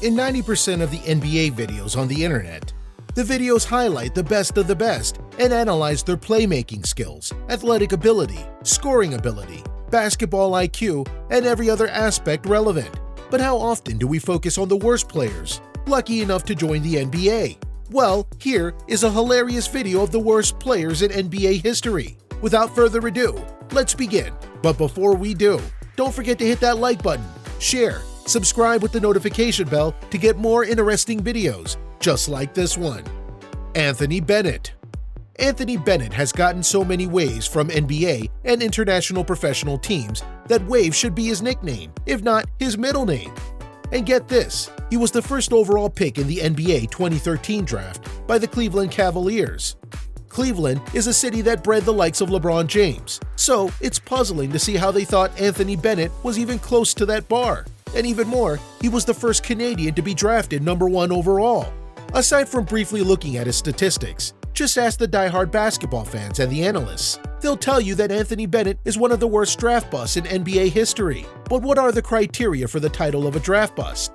In 90% of the NBA videos on the internet, the videos highlight the best of the best and analyze their playmaking skills, athletic ability, scoring ability, basketball IQ, and every other aspect relevant. But how often do we focus on the worst players, lucky enough to join the NBA? Well, here is a hilarious video of the worst players in NBA history. Without further ado, let's begin. But before we do, don't forget to hit that like button, share, subscribe with the notification bell to get more interesting videos, just like this one. Anthony Bennett. Anthony Bennett has gotten so many waves from NBA and international professional teams that Wave should be his nickname, if not his middle name. And get this, he was the first overall pick in the NBA 2013 draft by the Cleveland Cavaliers. Cleveland is a city that bred the likes of LeBron James, so it's puzzling to see how they thought Anthony Bennett was even close to that bar. And even more, he was the first Canadian to be drafted number 1 overall. Aside from briefly looking at his statistics, just ask the diehard basketball fans and the analysts. They'll tell you that Anthony Bennett is one of the worst draft busts in NBA history. But what are the criteria for the title of a draft bust?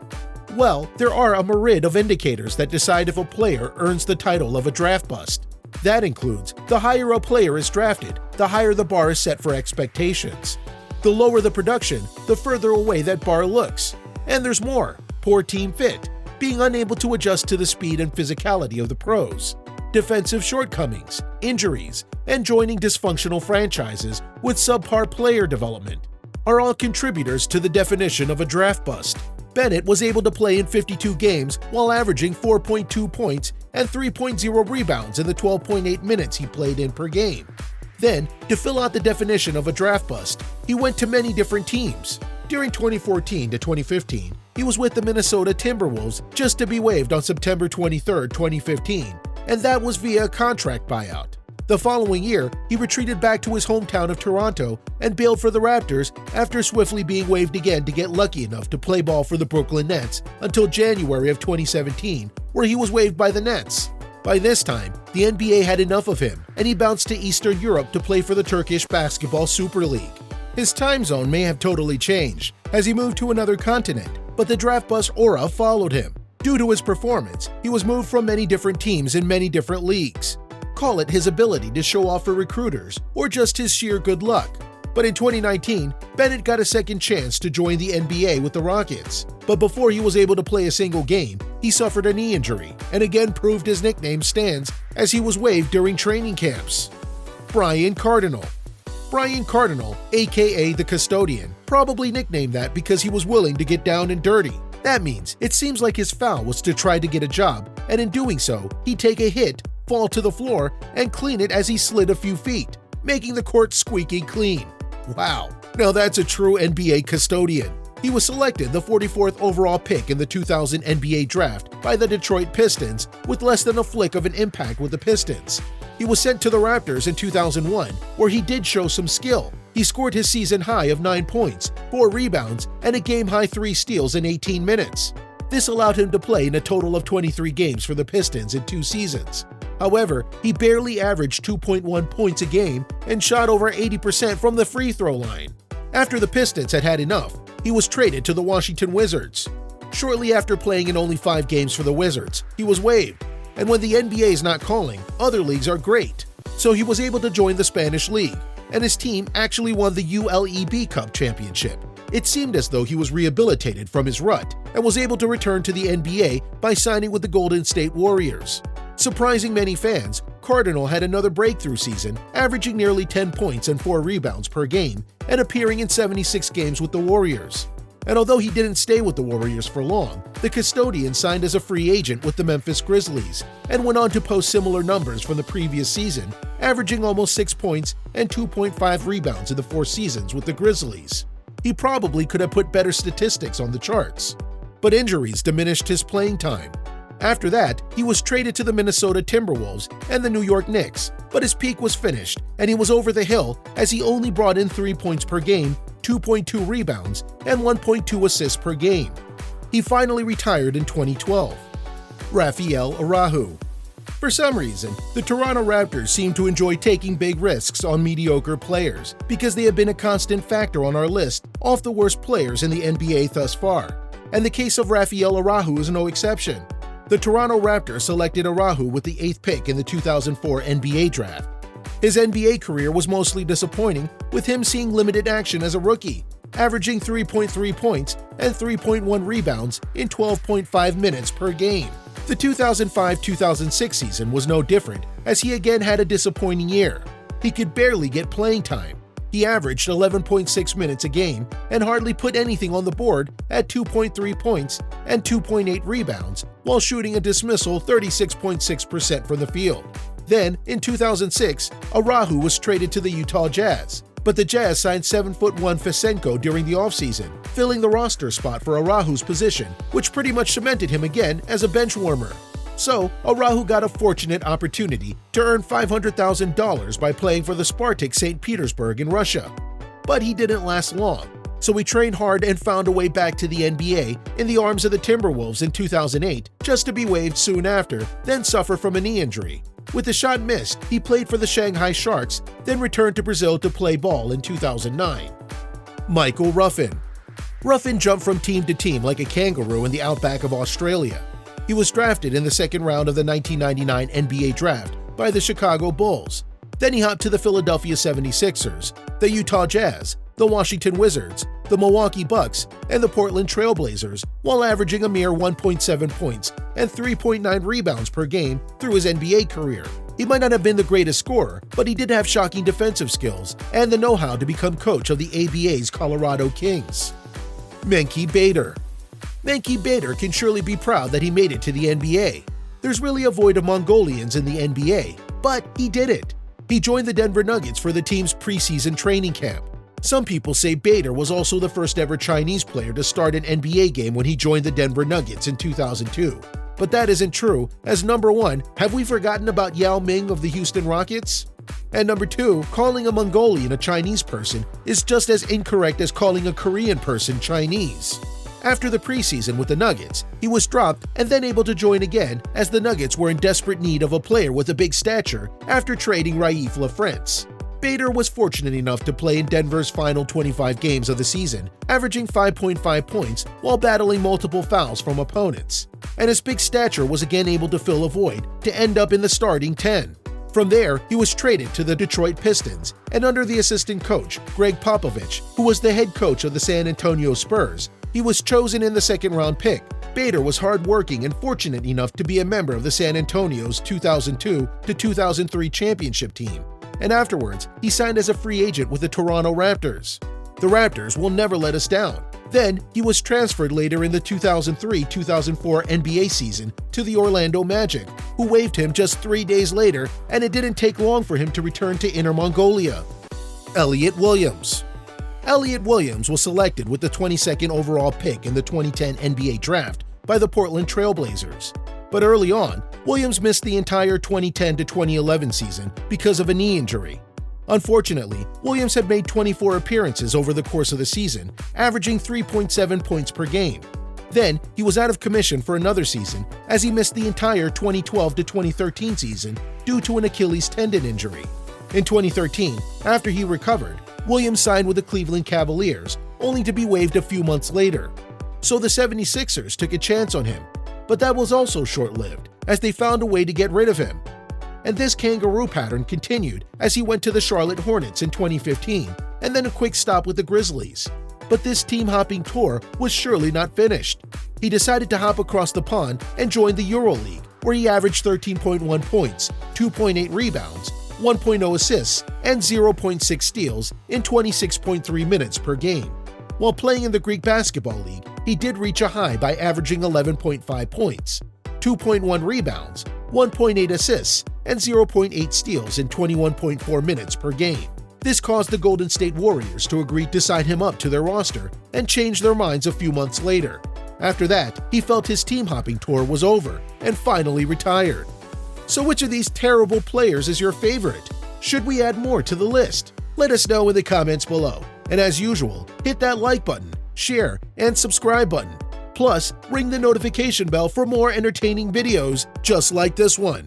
Well, there are a myriad of indicators that decide if a player earns the title of a draft bust. That includes the higher a player is drafted, the higher the bar is set for expectations. The lower the production, the further away that bar looks. And there's more: poor team fit, being unable to adjust to the speed and physicality of the pros, defensive shortcomings, injuries, and joining dysfunctional franchises with subpar player development are all contributors to the definition of a draft bust. Bennett was able to play in 52 games while averaging 4.2 points and 3.0 rebounds in the 12.8 minutes he played in per game. Then, to fill out the definition of a draft bust, he went to many different teams. During 2014 to 2015, he was with the Minnesota Timberwolves just to be waived on September 23, 2015, and that was via a contract buyout. The following year, he retreated back to his hometown of Toronto and bailed for the Raptors after swiftly being waived again to get lucky enough to play ball for the Brooklyn Nets until January of 2017, where he was waived by the Nets. By this time, the NBA had enough of him, and he bounced to Eastern Europe to play for the Turkish Basketball Super League. His time zone may have totally changed as he moved to another continent, but the draft bust aura followed him. Due to his performance, he was moved from many different teams in many different leagues. Call it his ability to show off for recruiters, or just his sheer good luck. But in 2019, Bennett got a second chance to join the NBA with the Rockets. But before he was able to play a single game, he suffered a knee injury and again proved his nickname stands as he was waived during training camps. Brian Cardinal. Brian Cardinal, aka the Custodian, probably nicknamed that because he was willing to get down and dirty. That means it seems like his foul was to try to get a job, and in doing so, he'd take a hit, fall to the floor, and clean it as he slid a few feet, making the court squeaky clean. Wow, now that's a true NBA custodian. He was selected the 44th overall pick in the 2000 NBA draft by the Detroit Pistons with less than a flick of an impact with the Pistons. He was sent to the Raptors in 2001, where he did show some skill. He scored his season high of 9 points, 4 rebounds, and a game-high 3 steals in 18 minutes. This allowed him to play in a total of 23 games for the Pistons in 2 seasons. However, he barely averaged 2.1 points a game and shot over 80% from the free throw line. After the Pistons had had enough, he was traded to the Washington Wizards. Shortly after playing in only 5 games for the Wizards, he was waived. And when the NBA is not calling, other leagues are great. So he was able to join the Spanish League, and his team actually won the ULEB Cup championship. It seemed as though he was rehabilitated from his rut and was able to return to the NBA by signing with the Golden State Warriors. Surprising many fans, Cardinal had another breakthrough season, averaging nearly 10 points and 4 rebounds per game and appearing in 76 games with the Warriors. And although he didn't stay with the Warriors for long, the Custodian signed as a free agent with the Memphis Grizzlies and went on to post similar numbers from the previous season, averaging almost 6 points and 2.5 rebounds in the 4 seasons with the Grizzlies. He probably could have put better statistics on the charts, but injuries diminished his playing time. After that, he was traded to the Minnesota Timberwolves and the New York Knicks, but his peak was finished and he was over the hill as he only brought in 3 points per game, 2.2 rebounds, and 1.2 assists per game. He finally retired in 2012. Rafael Araújo. For some reason, the Toronto Raptors seem to enjoy taking big risks on mediocre players because they have been a constant factor on our list of the worst players in the NBA thus far. and the case of Rafael Araújo is no exception. The Toronto Raptors selected Araújo with the 8th pick in the 2004 NBA draft. His NBA career was mostly disappointing, with him seeing limited action as a rookie, averaging 3.3 points and 3.1 rebounds in 12.5 minutes per game. The 2005-2006 season was no different, as he again had a disappointing year. He could barely get playing time. He averaged 11.6 minutes a game and hardly put anything on the board at 2.3 points and 2.8 rebounds, while shooting a dismissal 36.6% from the field. Then, in 2006, Araújo was traded to the Utah Jazz, but the Jazz signed 7'1" Fisenko during the offseason, filling the roster spot for Araújo's position, which pretty much cemented him again as a bench warmer. So, Araújo got a fortunate opportunity to earn $500,000 by playing for the Spartak St. Petersburg in Russia. But he didn't last long, so he trained hard and found a way back to the NBA in the arms of the Timberwolves in 2008, just to be waived soon after, then suffer from a knee injury. With the shot missed, he played for the Shanghai Sharks, then returned to Brazil to play ball in 2009. Michael Ruffin. Ruffin jumped from team to team like a kangaroo in the outback of Australia. He was drafted in the second round of the 1999 NBA draft by the Chicago Bulls. Then he hopped to the Philadelphia 76ers, the Utah Jazz, the Washington Wizards, the Milwaukee Bucks, and the Portland Trail Blazers, while averaging a mere 1.7 points and 3.9 rebounds per game through his NBA career. He might not have been the greatest scorer, but he did have shocking defensive skills and the know-how to become coach of the ABA's Colorado Kings. Menke Bader. Menke Bader can surely be proud that he made it to the NBA. There's really a void of Mongolians in the NBA, but he did it. He joined the Denver Nuggets for the team's preseason training camp. Some people say Bader was also the first ever Chinese player to start an NBA game when he joined the Denver Nuggets in 2002. But that isn't true, as number 1, have we forgotten about Yao Ming of the Houston Rockets? And number 2, calling a Mongolian a Chinese person is just as incorrect as calling a Korean person Chinese. After the preseason with the Nuggets, he was dropped and then able to join again, as the Nuggets were in desperate need of a player with a big stature after trading Raif LaFrentz. Bader was fortunate enough to play in Denver's final 25 games of the season, averaging 5.5 points while battling multiple fouls from opponents. And his big stature was again able to fill a void to end up in the starting 10. From there, he was traded to the Detroit Pistons, and under the assistant coach, Greg Popovich, who was the head coach of the San Antonio Spurs, he was chosen in the second-round pick. Bader was hard-working and fortunate enough to be a member of the San Antonio's 2002 to 2003 championship team, and afterwards, he signed as a free agent with the Toronto Raptors. The Raptors will never let us down. Then, he was transferred later in the 2003-2004 NBA season to the Orlando Magic, who waived him just 3 days later, and it didn't take long for him to return to Inner Mongolia. Elliot Williams. Elliot Williams was selected with the 22nd overall pick in the 2010 NBA draft by the Portland Trail Blazers. But early on, Williams missed the entire 2010 to 2011 season because of a knee injury. Unfortunately, Williams had made 24 appearances over the course of the season, averaging 3.7 points per game. Then, he was out of commission for another season as he missed the entire 2012 to 2013 season due to an Achilles tendon injury. In 2013, after he recovered, Williams signed with the Cleveland Cavaliers, only to be waived a few months later. So the 76ers took a chance on him, but that was also short-lived, as they found a way to get rid of him. And this kangaroo pattern continued as he went to the Charlotte Hornets in 2015, and then a quick stop with the Grizzlies. But this team-hopping tour was surely not finished. He decided to hop across the pond and join the EuroLeague, where he averaged 13.1 points, 2.8 rebounds, 1.0 assists, and 0.6 steals in 26.3 minutes per game. While playing in the Greek Basketball League, he did reach a high by averaging 11.5 points, 2.1 rebounds, 1.8 assists, and 0.8 steals in 21.4 minutes per game. This caused the Golden State Warriors to agree to sign him up to their roster and change their minds a few months later. After that, he felt his team-hopping tour was over and finally retired. So which of these terrible players is your favorite? Should we add more to the list? Let us know in the comments below. And as usual, hit that like button, share, and subscribe button. Plus, ring the notification bell for more entertaining videos just like this one.